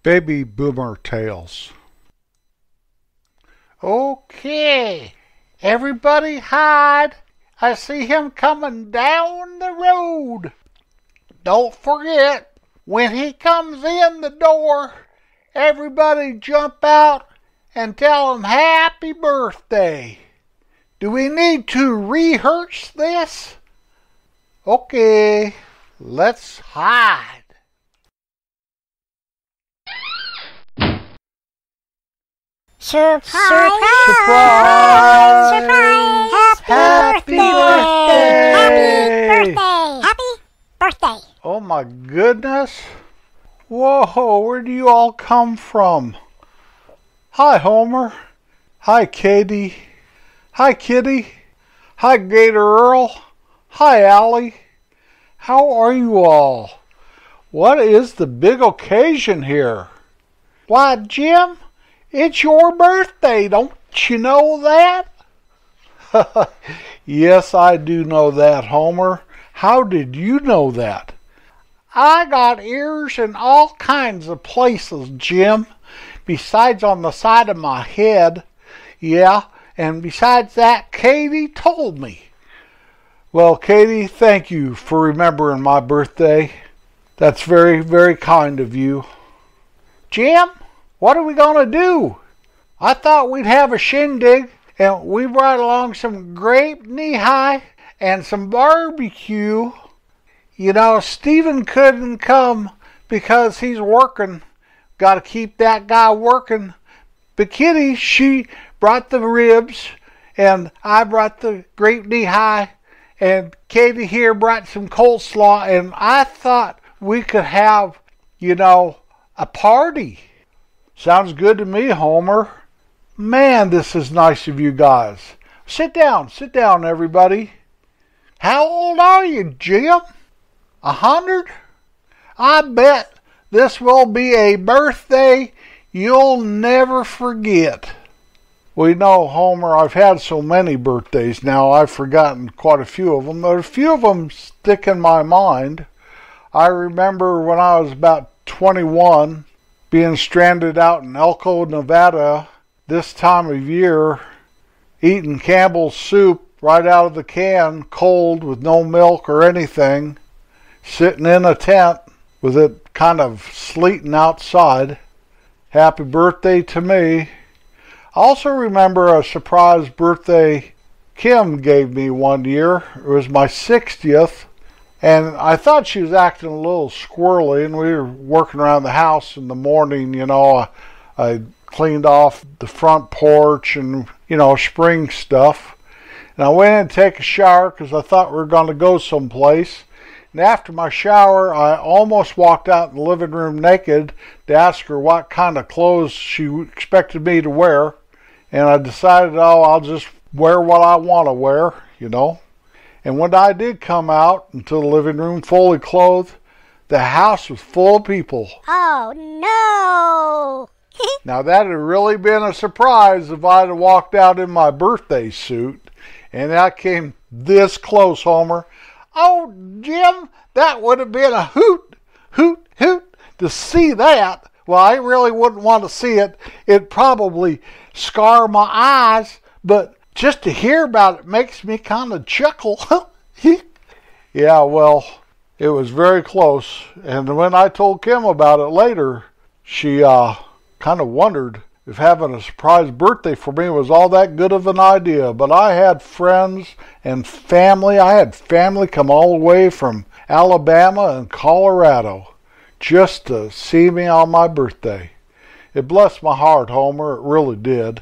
Baby Boomer Tales. Okay, everybody hide. I see him coming down the road. Don't forget, when he comes in the door, everybody jump out and tell him happy birthday. Do we need to rehearse this? Okay, let's hide. Surprise! Surprise! Surprise! Happy birthday! Happy birthday! Happy birthday! Oh my goodness. Whoa, where do you all come from? Hi, Homer. Hi, Katie. Hi, Kitty. Hi, Gator Earl. Hi, Allie. How are you all? What is the big occasion here? Why, Jim, it's your birthday. Don't you know that? Yes, I do know that, Homer. How did you know that? I got ears in all kinds of places, Jim. Besides on the side of my head. Yeah, and besides that, Katie told me. Well, Katie, thank you for remembering my birthday. That's very, very kind of you. Jim, what are we going to do? I thought we'd have a shindig, and we brought along some grape knee-high and some barbecue. You know, Stephen couldn't come because he's working. Got to keep that guy working. But Kitty, she brought the ribs, and I brought the grape knee-high, and Katie here brought some coleslaw, and I thought we could have, you know, a party. Sounds good to me, Homer. Man, this is nice of you guys. Sit down, everybody. How old are you, Jim? 100? I bet this will be a birthday you'll never forget. Well, you know, Homer, I've had so many birthdays now, I've forgotten quite a few of them. But a few of them stick in my mind. I remember when I was about 21, being stranded out in Elko, Nevada, this time of year, eating Campbell's soup right out of the can, cold, with no milk or anything, sitting in a tent with it kind of sleeting outside. Happy birthday to me. I also remember a surprise birthday Kim gave me one year. It was my 60th. And I thought she was acting a little squirrely, and we were working around the house in the morning, you know. I cleaned off the front porch and, you know, spring stuff. And I went in to take a shower because I thought we were going to go someplace. And after my shower, I almost walked out in the living room naked to ask her what kind of clothes she expected me to wear. And I decided, I'll just wear what I want to wear, you know. And when I did come out into the living room fully clothed, the house was full of people. Oh, no! Now, that had really been a surprise if I'd have walked out in my birthday suit. And I came this close, Homer. Oh, Jim, that would have been a hoot, hoot, hoot to see that. Well, I really wouldn't want to see it. It'd probably scar my eyes, but just to hear about it makes me kind of chuckle. Yeah, well, it was very close. And when I told Kim about it later, she kind of wondered if having a surprise birthday for me was all that good of an idea. But I had friends and family. I had family come all the way from Alabama and Colorado just to see me on my birthday. It blessed my heart, Homer. It really did.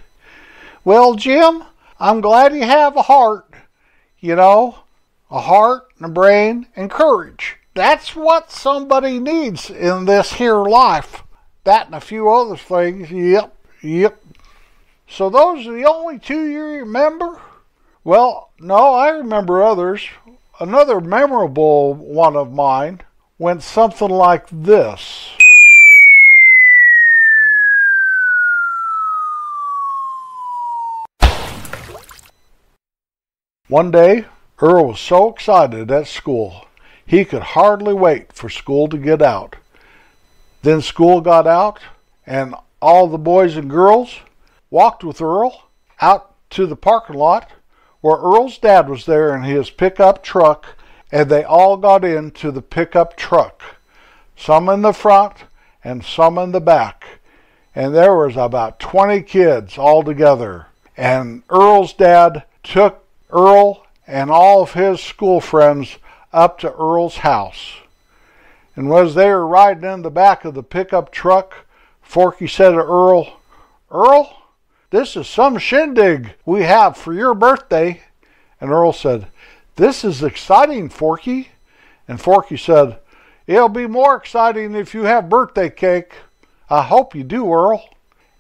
Well, Jim, I'm glad you have a heart. You know, a heart and a brain and courage. That's what somebody needs in this here life. That and a few other things. Yep. So those are the only two you remember? Well, no, I remember others. Another memorable one of mine went something like this. One day, Earl was so excited at school, he could hardly wait for school to get out. Then school got out, and all the boys and girls walked with Earl out to the parking lot where Earl's dad was there in his pickup truck, and they all got into the pickup truck, some in the front and some in the back. And there was about 20 kids all together. And Earl's dad took Earl and all of his school friends up to Earl's house. And as they were riding in the back of the pickup truck, Forky said to Earl, "Earl, this is some shindig we have for your birthday." And Earl said, "This is exciting, Forky." And Forky said, "It'll be more exciting if you have birthday cake. I hope you do, Earl."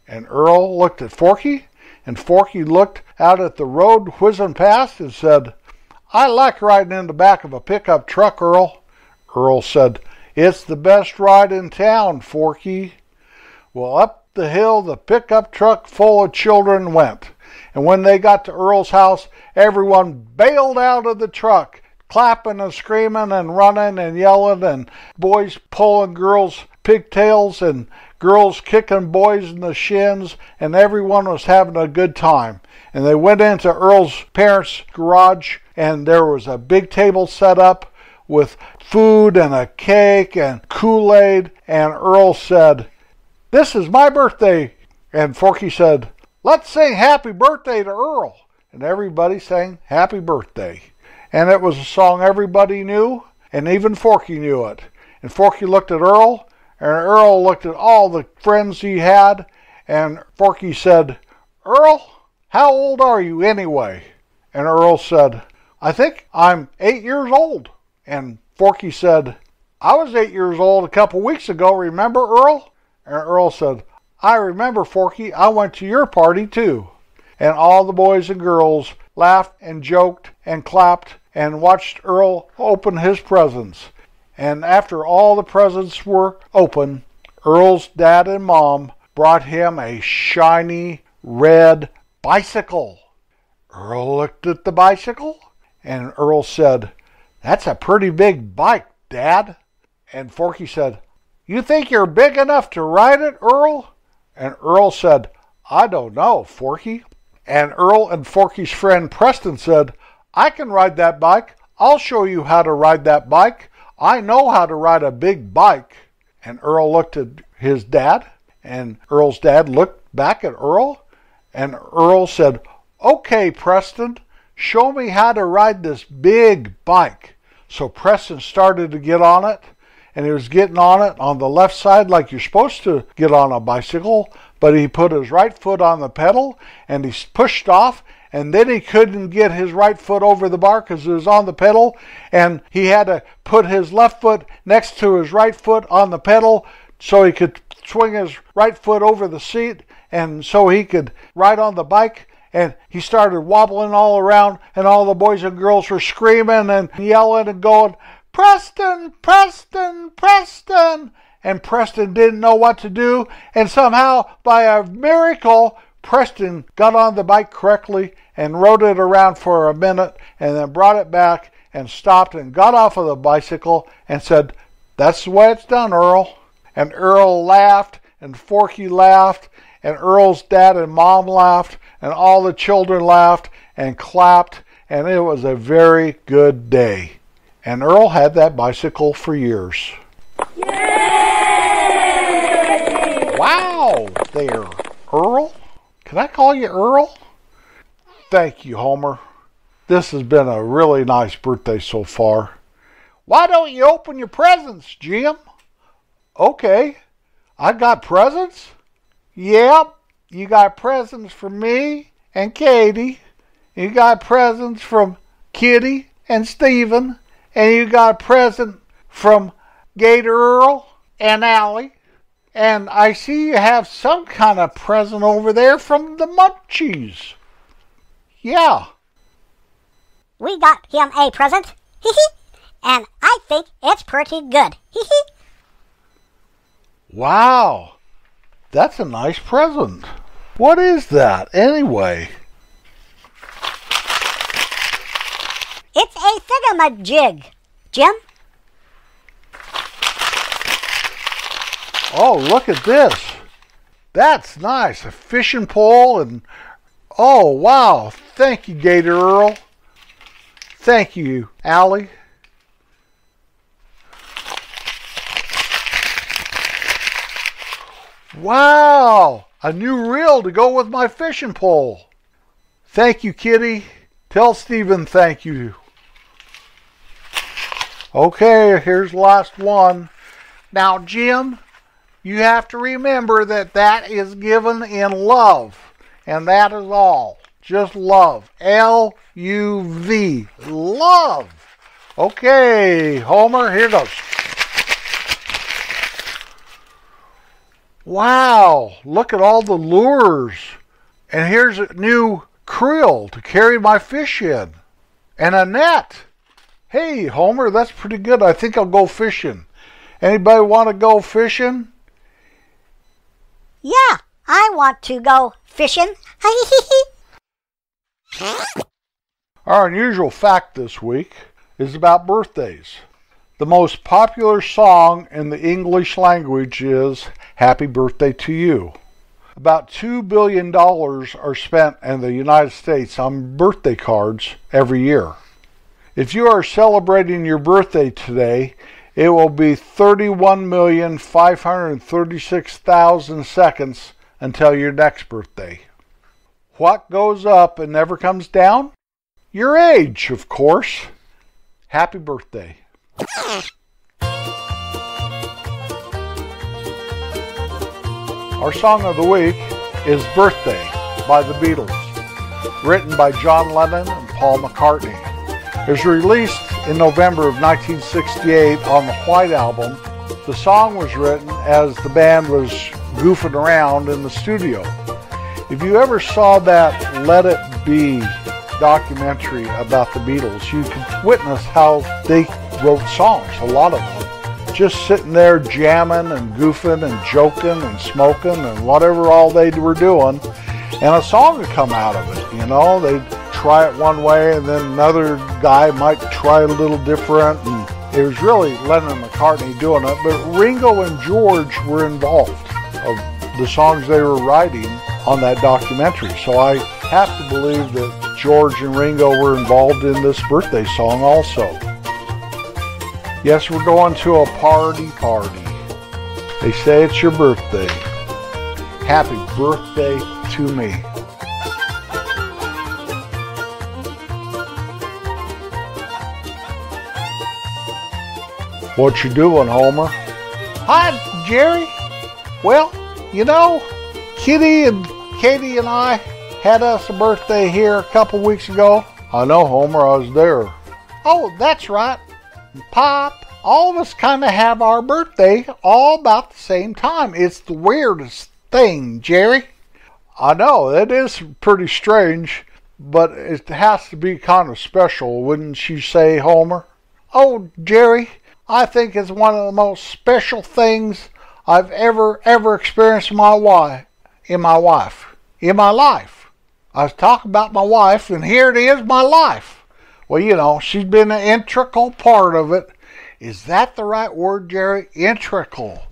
And Earl looked at Forky, and Forky looked out at the road whizzing past and said, "I like riding in the back of a pickup truck, Earl." Earl said, "It's the best ride in town, Forky." Well, up the hill the pickup truck full of children went. And when they got to Earl's house, everyone bailed out of the truck, clapping and screaming and running and yelling, and boys pulling girls' pigtails and girls kicking boys in the shins, and everyone was having a good time. And they went into Earl's parents' garage, and there was a big table set up with food and a cake and Kool-Aid, and Earl said, "This is my birthday." And Forky said, "Let's sing happy birthday to Earl." And everybody sang happy birthday. And it was a song everybody knew, and even Forky knew it. And Forky looked at Earl, and Earl looked at all the friends he had, and Forky said, "Earl, how old are you anyway?" And Earl said, "I think I'm 8 years old." And Forky said, "I was 8 years old a couple weeks ago, remember, Earl?" And Earl said, "I remember, Forky. I went to your party, too." And all the boys and girls laughed and joked and clapped and watched Earl open his presents. And after all the presents were open, Earl's dad and mom brought him a shiny red bicycle. Earl looked at the bicycle, and Earl said, "That's a pretty big bike, Dad." And Forky said, "You think you're big enough to ride it, Earl?" And Earl said, "I don't know, Forky." And Earl and Forky's friend Preston said, "I can ride that bike. I'll show you how to ride that bike. I know how to ride a big bike." And Earl looked at his dad, and Earl's dad looked back at Earl, and Earl said, "Okay, Preston, show me how to ride this big bike." So Preston started to get on it, and he was getting on it on the left side like you're supposed to get on a bicycle, but he put his right foot on the pedal, and he pushed off, and then he couldn't get his right foot over the bar because it was on the pedal, and he had to put his left foot next to his right foot on the pedal so he could swing his right foot over the seat, and so he could ride on the bike. And he started wobbling all around, and all the boys and girls were screaming and yelling and going, "Preston, Preston, Preston!" And Preston didn't know what to do, and somehow, by a miracle, Preston got on the bike correctly and rode it around for a minute, and then brought it back and stopped and got off of the bicycle and said, "That's the way it's done, Earl." And Earl laughed, and Forky laughed, and Earl's dad and mom laughed, and all the children laughed and clapped, and it was a very good day. And Earl had that bicycle for years. Yay! Wow there, Earl. Can I call you Earl? Thank you, Homer. This has been a really nice birthday so far. Why don't you open your presents, Jim? Okay. I got presents? Yep. You got presents from me and Katie. You got presents from Kitty and Stephen. And you got a present from Gator Earl and Allie. And I see you have some kind of present over there from the Munchies. Yeah. We got him a present. And I think it's pretty good. Wow. That's a nice present. What is that, anyway? It's a thingamajig, Jim. Oh, look at this. That's nice. A fishing pole and oh, wow. Thank you, Gator Earl. Thank you, Allie. Wow. A new reel to go with my fishing pole. Thank you, Kitty. Tell Stephen thank you. Okay, here's the last one. Now, Jim, you have to remember that that is given in love. And that is all. Just love. L-U-V. Love. Okay, Homer, here goes. Wow, look at all the lures. And here's a new creel to carry my fish in. And a net. Hey, Homer, that's pretty good. I think I'll go fishing. Anybody want to go fishing? Yeah, I want to go fishing. Our unusual fact this week is about birthdays. The most popular song in the English language is Happy Birthday to You. About $2 billion are spent in the United States on birthday cards every year. If you are celebrating your birthday today, it will be 31,536,000 seconds until your next birthday. What goes up and never comes down? Your age, of course. Happy birthday. Our song of the week is Birthday by the Beatles, written by John Lennon and Paul McCartney. It was released in November of 1968 on the White Album. The song was written as the band was goofing around in the studio. If you ever saw that Let It Be documentary about the Beatles, you could witness how they wrote songs, a lot of them. Just sitting there jamming and goofing and joking and smoking and whatever all they were doing. And a song would come out of it, you know. They'd try it one way and then another guy might try it a little different. And it was really Lennon and McCartney doing it. But Ringo and George were involved of the songs they were writing on that documentary. So I have to believe that George and Ringo were involved in this birthday song also. Yes, we're going to a party. They say it's your birthday. Happy birthday to me. What you doing, Homer? Hi, Jerry. Well, you know, Kitty and Katie and I had us a birthday here a couple weeks ago. I know, Homer, I was there. Oh, that's right. Pop, all of us kind of have our birthday all about the same time. It's the weirdest thing, Jerry. I know, it is pretty strange, but it has to be kind of special, wouldn't you say, Homer? Oh, Jerry, I think it's one of the most special things I've ever experienced in my life. I was talking about my wife, and here it is, my life. Well, you know, she's been an integral part of it. Is that the right word, Jerry? Integral.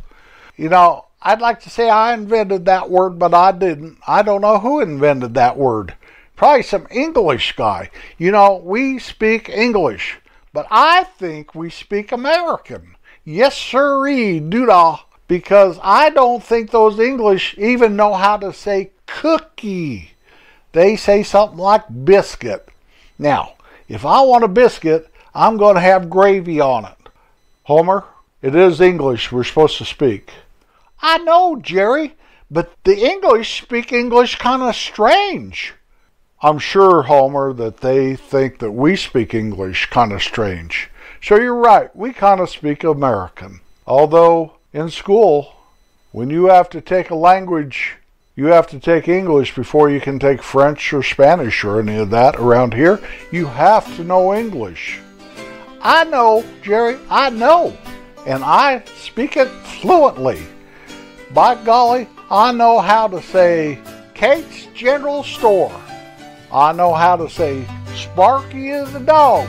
You know, I'd like to say I invented that word, but I didn't. I don't know who invented that word. Probably some English guy. You know, we speak English, but I think we speak American. Yes, sirree, doodah. Because I don't think those English even know how to say cookie. They say something like biscuit. Now, if I want a biscuit, I'm going to have gravy on it. Homer, it is English we're supposed to speak. I know, Jerry, but the English speak English kind of strange. I'm sure, Homer, that they think that we speak English kind of strange. So you're right, we kind of speak American. Although, in school, when you have to take a language, you have to take English before you can take French or Spanish or any of that around here. You have to know English. I know, Jerry, I know. And I speak it fluently. By golly, I know how to say Kate's General Store. I know how to say Sparky is a dog.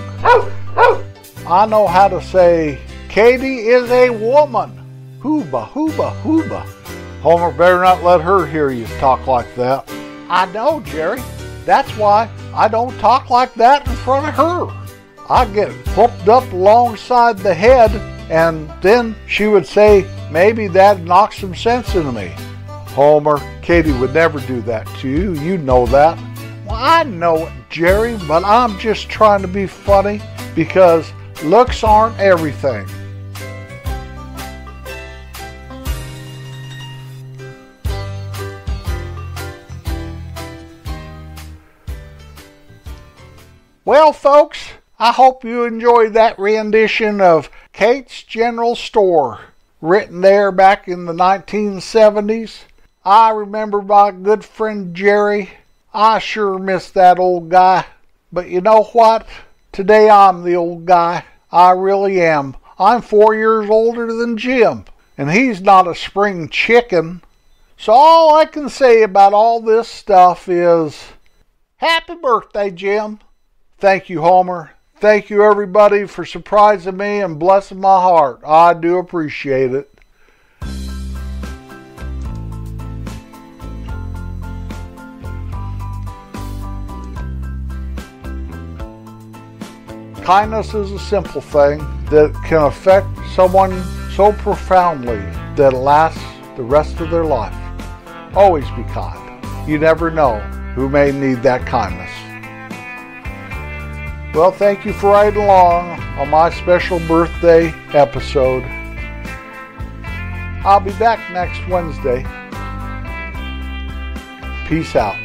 I know how to say Katie is a woman. Hooba, hooba, hooba. Homer, better not let her hear you talk like that. I know, Jerry. That's why I don't talk like that in front of her. I get whooped up alongside the head, and then she would say, maybe that knocked some sense into me. Homer, Katie would never do that to you. You know that. Well, I know it, Jerry, but I'm just trying to be funny because looks aren't everything. Well, folks, I hope you enjoyed that rendition of Kate's General Store, written there back in the 1970s. I remember my good friend Jerry. I sure miss that old guy. But you know what? Today I'm the old guy. I really am. I'm 4 years older than Jim, and he's not a spring chicken. So all I can say about all this stuff is, happy birthday, Jim. Thank you, Homer. Thank you, everybody, for surprising me and blessing my heart. I do appreciate it. Kindness is a simple thing that can affect someone so profoundly that it lasts the rest of their life. Always be kind. You never know who may need that kindness. Well, thank you for riding along on my special birthday episode. I'll be back next Wednesday. Peace out.